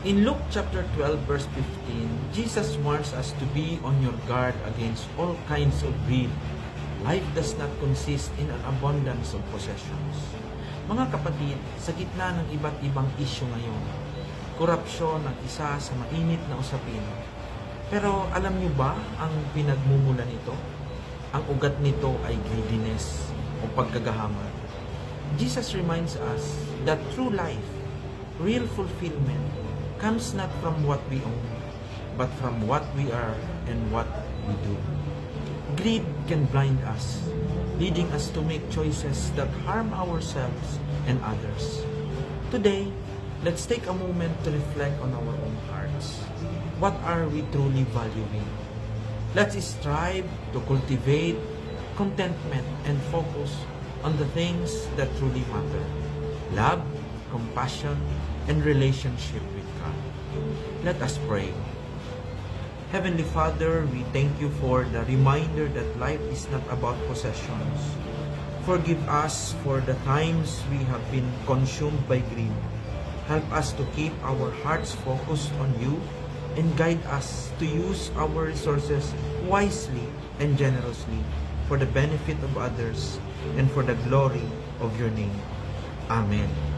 In Luke chapter 12 verse 15, Jesus warns us to be on your guard against all kinds of greed. Life does not consist in an abundance of possessions. Mga kapatid, sa gitna ng iba't ibang isyu ngayon, korupsyon ang isa sa mainit na usapin. Pero alam niyo ba ang pinagmumulan nito? Ang ugat nito ay greediness o pagkagahaman. Jesus reminds us that true life, real fulfillment, comes not from what we own, but from what we are and what we do. Greed can blind us, leading us to make choices that harm ourselves and others. Today, let's take a moment to reflect on our own hearts. What are we truly valuing? Let's strive to cultivate contentment and focus on the things that truly matter. Love, compassion, and relationship with God. Let us pray. Heavenly Father, we thank you for the reminder that life is not about possessions. Forgive us for the times we have been consumed by greed. Help us to keep our hearts focused on you and guide us to use our resources wisely and generously for the benefit of others and for the glory of your name. Amen.